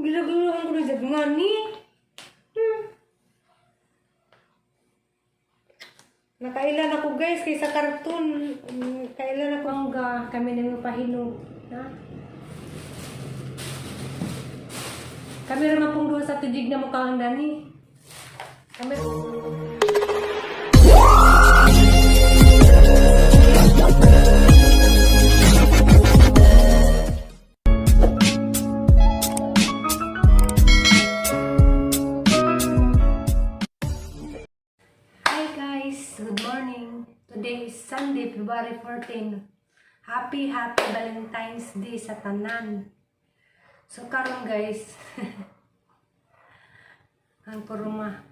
Gila-gila ko na dyan nga ni. Nakailan ako guys kaysa karton. Kailan ako hangga kami nang pahinog. Ha? Kami naman pong duha sa tidig na mukha ang dani. Kami... Good morning. Today is Sunday, February 14. Happy Valentine's Day sa tanan. So karon guys, ang kuruma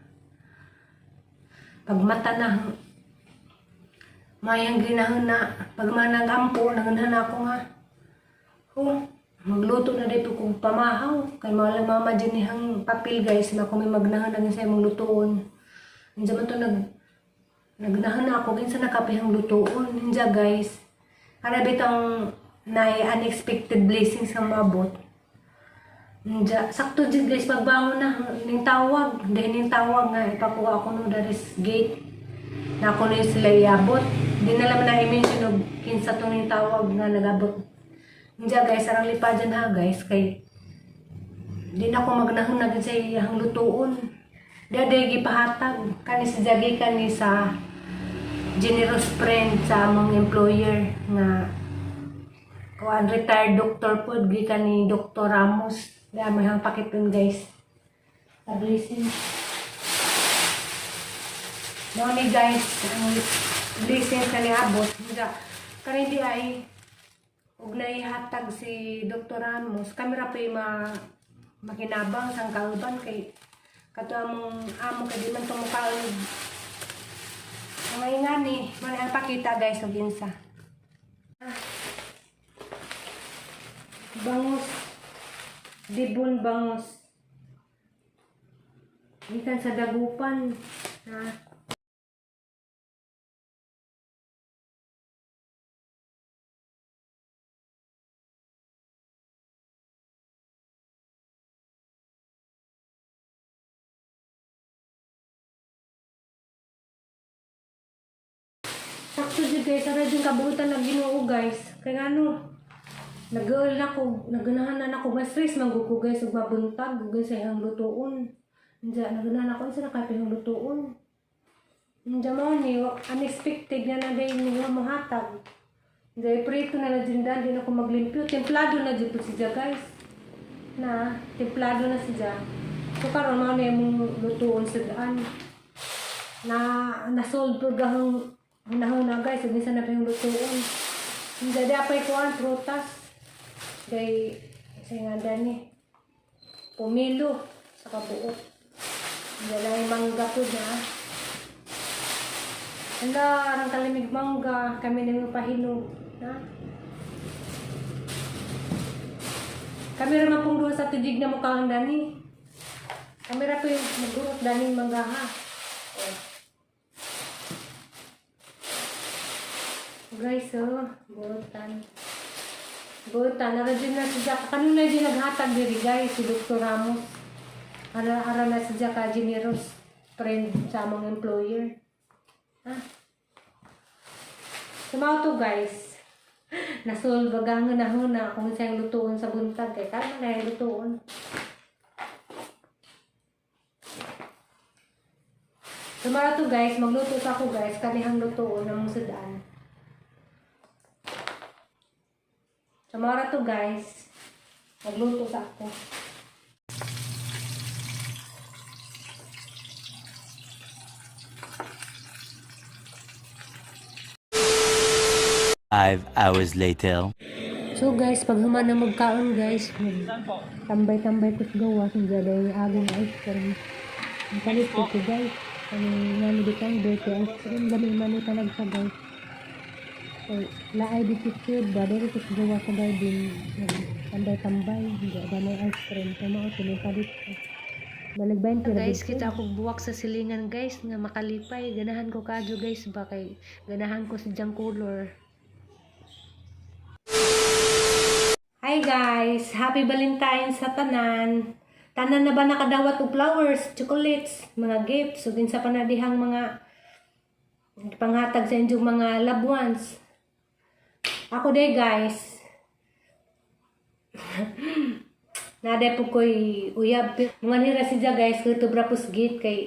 pag mata na mayang ginahon na pag managampo nanganhan ako nga. Magluto na dito kung pamahaw kay mga mama dinihang papel guys na kung may magnahan na sa imong lutuon. Hindi man to nagnahan ako kinsa nakapihang lutuon. Ninja guys. Para bitang na unexpected blessings ang mabot. Ninja, sakto din guys pagbangon na ning tawag. Dahil ning tawag nga ipakuha ako no dari gate. Na ako na sila iabot. Di na lang na i-mention og kinsa to ning tawag nga nagabot. Ninja guys, arang lipa dyan ha guys kay di na ako magnahon na sa iyang lutuon. Daday gipahatag kani sa jagi kani sa generous friend sa among employer nga kuan retired doctor pod gi kani Dr. Ramos. Da may hang pakipon guys. A blessing. No ni guys, ang blessing kani abot. Kani di ay ug naihatag si Dr. Ramos. Kamera pa makinabang sang kauban kay kato among kay di man tumukaon ngayon nga ni man pakita guys og insa bangus dibon bangus ikan sa dagupan ha. Sakto dyan guys, ara dyan kabuutan na Ginoo guys. Kaya ano, nag-uul na ko, naganahan na ako, mas stress mangguko guys, ug mabuntag, guys sa iyang lutuon. Diyan, naganahan ako, isa na kape yung lutuon. Diyan mo ni, unexpected na na dahil niyo mahatag. Diyan, prito na na dyan dyan, din ako maglimpyo. Templado na dyan po siya guys. Na, templado na siya. So karon mo na yung lutuon sa daan. Na-sold po gahong hunahuna guys, huwag nisa na pa yung lutuon. Hindi apay ko ang prutas. Kaya isa nga dani. Pumilo sa kabuot. Hindi lang yung mangga po na. Hala, arang kalimig mangga. Kami na yung pahinog. Ha? Kami naman pong doon sa tidig na mukha ang dani. Kami na po yung magurot daning mangga ha. Guys, burutan. Naradin na siya. Kanina din naghatag diri guys, si Dr. Ramos. Ara na siya ka generous friend sa among employer. Ha? Sumaw to guys. Nasul bagangan na huna kung siyang lutuon sa buntag. Kaya kaya na yung lutuon. Sumara to guys, magluto sa ako guys. Kanihang lutuon ng sudan. Samara to guys, magluto sa ako. Five hours later. So guys, pag human na magkaon guys, tambay-tambay ko sa gawa, hindi yung agong ice cream. Ang palit ko guys, ang nanibitang dirty ice cream, gaming manita nagsagay. So, laay di kitid, dali ko sa gawa sa garden, tambay-tambay, hindi ba may ice cream, tama ko, palit ko. Baligbayin ko guys, kita ako buwak sa silingan guys, nga makalipay, ganahan ko kadyo guys, ba kay ganahan ko si Jang Color. Hi guys! Happy Valentine's sa tanan! Tanan na ba nakadawat og flowers, chocolates, mga gifts, ug sa panadihang mga panghatag sa inyong mga loved ones. Ako day guys, naday po ko'y uyab. Mga nira siya guys, kaya ito brapos gate kay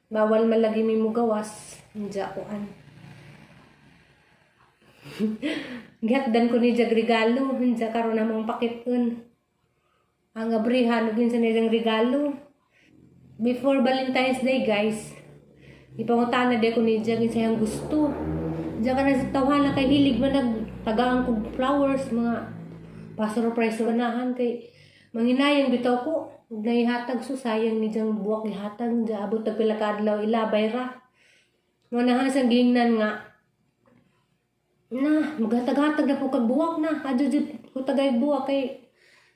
bawal malagi may mugawas. Diya koan. Gihatdan ko ni jag regalo. Diya karon namang pakitun. Ang abrihan, ugin sa nilang regalo. Before Valentine's Day guys, ipangutana de ko ni jag sa iyang gusto. Diya ka na sa tawhala kay hilig man nagtagaan kong flowers, mga pa-surprise ganahan kay manginayang bitaw ko. Huwag na ihatag so sayang ni diyang buwak ihatag. Diya abot na pila ka adlaw ilabay ra. Manahan sa gingnan nga. Na, maghatag-hatag na po kag buwak na. Adyo ko tagay buwak kay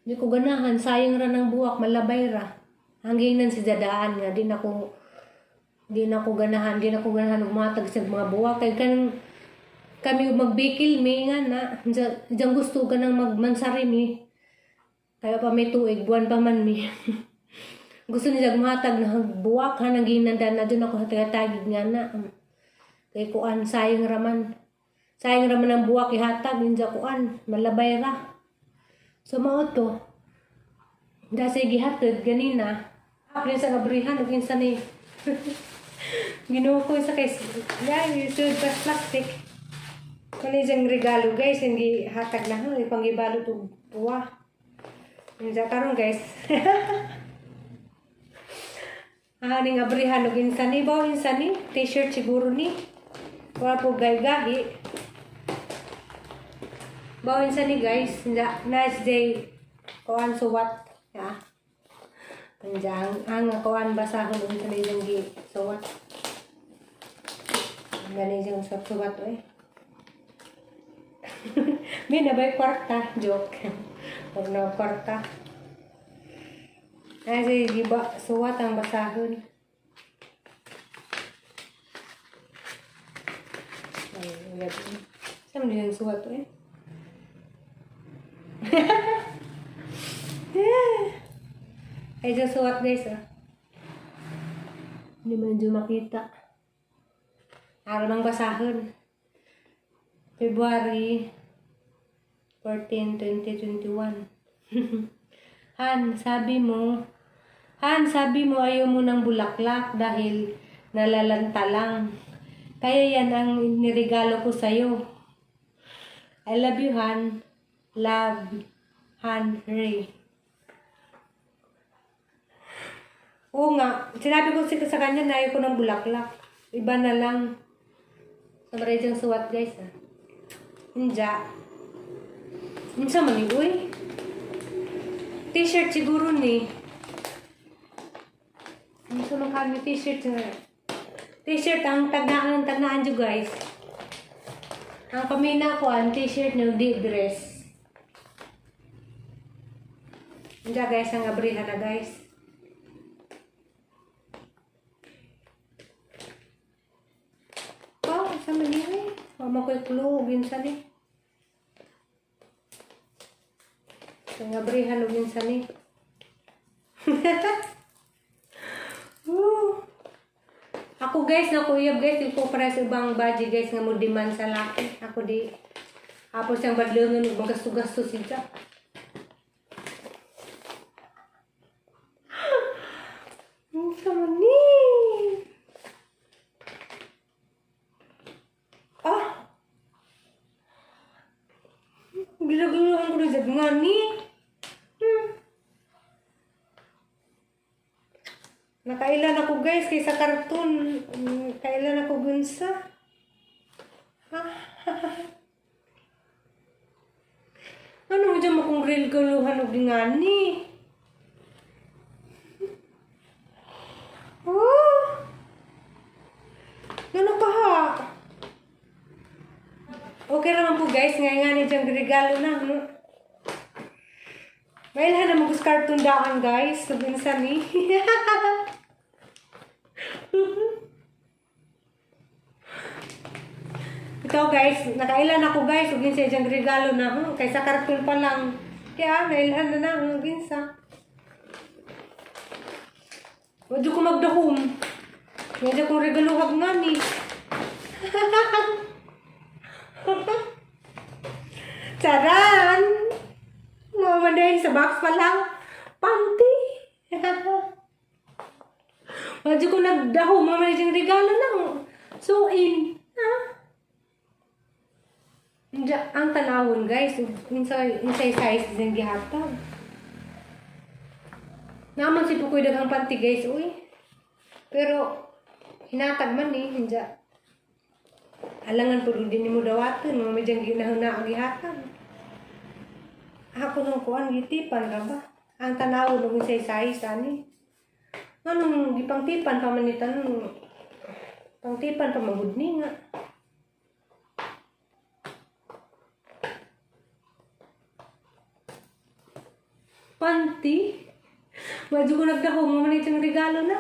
di ko ganahan. Sayang ra ng buwak, malabay ra. Ang gingnan si dadaan nga. Di na ko ganahan umatag sa mga buwak. Kay kami magbikil may nga na. Diyan gusto ka nang magmansari mi. Kaya pa may tuig, buwan pa man mi. Gusto niya magmatag na buwak ha, nang ginanda na doon ako hatag-hatagid nga na. Kay kuan, sayang raman ang buwak ihatag, hindi kuan, malabay ra. So mao to, dahil gihatag ganina, hapin sa kabrihan, ugin sa ni. Ginuha ko sa kay, guys, ito plastic. Kung isang regalo guys, hindi hatag na ha, ipangibalo to buwak. Hindi karon guys. Ning abrihan og insani ba insani t-shirt siguro ni. Wala po gay-gahi. Ba insani guys, nice day. Kuan suwat. Ya. Panjang ang kuan basahon insani jeng gi suwat. Gani jeng suwat eh. Mina bay kwarta joke. Huwag na kwarta. Kasi diba, suwat ang basahon. Saan mo yung suwat to eh? Ay, dyan suwat guys ah. Hindi mo na makita. Araw ng basahon. February 14, 2021. Han, sabi mo ayaw mo ng bulaklak dahil nalalanta lang. Kaya yan ang niregalo ko sa'yo. I love you, Han. Love, Han, Ray. Oo nga, sinabi ko sa kanya na ayaw ko ng bulaklak. Iba na lang. Sabay diyang suwat guys ah. Hinja. Minsan man uy. T-shirt siguro ni. Minsan man kami t-shirt nga. T-shirt ang tagnaan dyo guys. Ang pamina ko ang t-shirt nyo di dress. Hinja guys ang abrihan na guys. Oh, sa maniwi. Mama ko'y kulog minsan eh. Ang abrihan o minsan eh. Ako guys, nakuyab guys, yung para sa ibang budget guys nga mo demand sa laki. Ako di. Tapos yung badlungan, magasto-gasto siya. Ang sama ni. Ah! Gila-gilahan ko na dyan nga ni. Nakailan ako guys kaysa karton. Kailan ako gunsa. Ano mo dyan makong real galuhan o dingani? Oh! Ano pa ha? Okay naman po guys. Ngayon dyan regalo na. Mailhan na mag cartoon daan guys. Sabinsan eh. Ito guys, nakailan ako guys, ugin sa diyang regalo na, kaysa karton pa lang. Kaya, nailhan na na, ugin sa. Wadyo ko magdahom. Medyo kong regaluhag nga ni. Charan! Mamanday sa box pa lang. Panty! Wadyo ko nagdahom. Mamanday yung regalo lang. Suin. Ha? Ang tanawon guys. Insay size din gihatag. Naman si Pukoy daghang panty guys. Uy. Pero hinatag man eh. Hindi. Alangan po din mo dawatan. Mga medyang ginahuna ang gihatag. Ako nung kuan gitipan ka ba? Ang tanawon ng insay size ani. Anong gipangtipan pa manitan nung pangtipan pa magudni nga. Panty? Medyo ko nagdahong mga itong regalo na.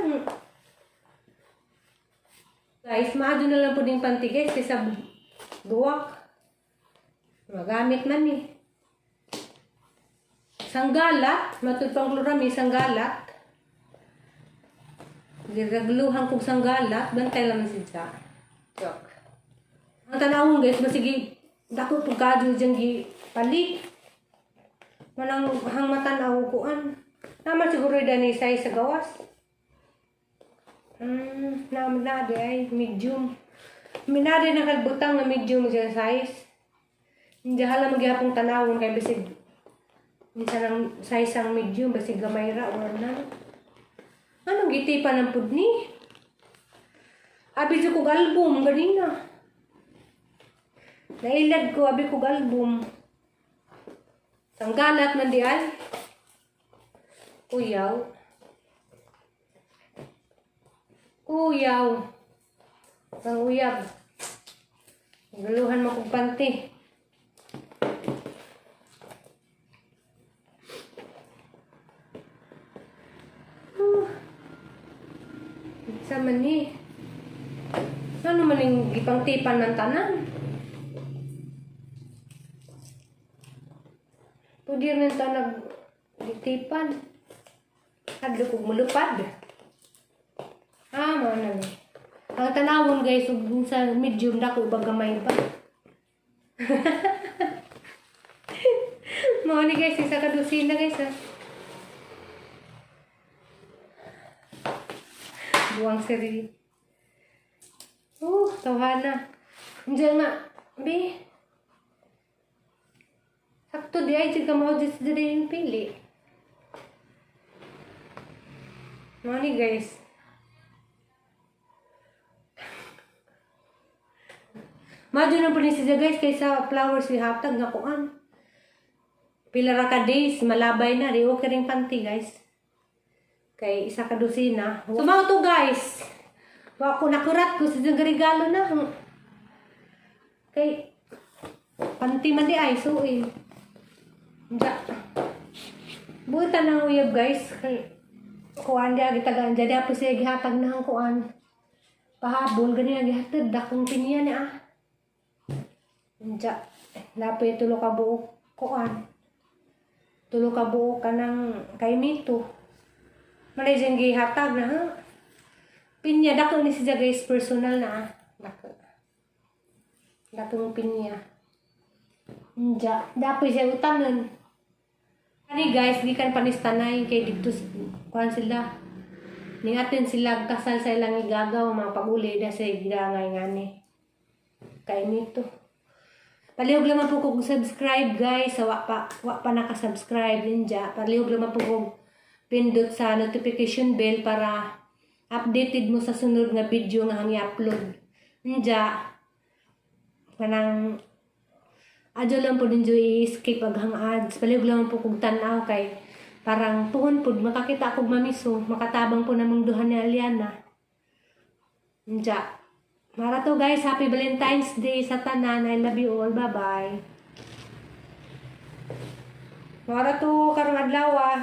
Guys, maado na lang po din panty guys kaysa buwak. Magamit man eh. Sanggalat. Matod pang klorami, sanggalat. Giragluhan kong sanggalat. Bantay lang siya. Joke. Ang tanawon guys, masigi dako pagkado dyan palit. Manang hang matanaw kuan. Naman siguro dani size sa gawas. Naman na ay medium. Minade na kalbutang na medium dyan size. Hindi hala magyapong tanawon kay bisig. Minsan ang size ang medium basig gamay ra or na. Anong gitipan ng pudni? Abi ko album ganina. Nailad ko abi ko album. Sanggalat man di ay. Kuyaw. Kuyaw. Ang uyab. Galuhan mo kong panty. Sa man ni. Ano man yung gipangtipan ng tanan? Pudir ng tanag gitipan. Hadlo kong mulupad. Mana ni. Ang tanawon guys, sa medium dako bagamay pa. Mo ni guys, isa ka dosina guys ha. Buang seri. Tawhana. Diyan nga. Bi. Sakto di ay jika mau dis dari yung pili. Mani guys. Maju na po ni siya guys kaysa flowers ni hatag nga kuan. Pila ra ka days malabay na ri okay ring panty guys. Kay isa ka dosina. Sumaw to guys. Wa ko nakurat ko sa regalo na. Kay panty man di ay suin. Buta na uyab guys. Kuan dia gitagaan jadi apa siya gihatag na ang kuan. Pahabol gani gihatag dakong pinya ni ah. Napay tulo ka buok kuan. Tulo ka buok kanang kay Mito. Manay dyan gihatag na ha. Pinya dakong ni siya guys personal na ah. Dakong pinya. Dapoy siya utanan. Ani guys, di kan panistanay kay dito kuan sila. Ning atin sila kasal sa ilang igagaw mga paguli da sa gidangay ngani. Kay nito. Palihog lang po kung subscribe guys, sa wa pa naka-subscribe ninja. Palihog lang po kung pindot sa notification bell para updated mo sa sunod nga video nga i-upload. Ninja. Kanang adyo lang po din i-skip aghang ads. Palihog lang po kung tanaw kay parang tuhon po makakita akong mamiso. Makatabang po namang duhan ni Aliana. Nja. Mara to guys. Happy Valentine's Day sa tanan. I love you all. Bye-bye. Mara to karong adlaw ah.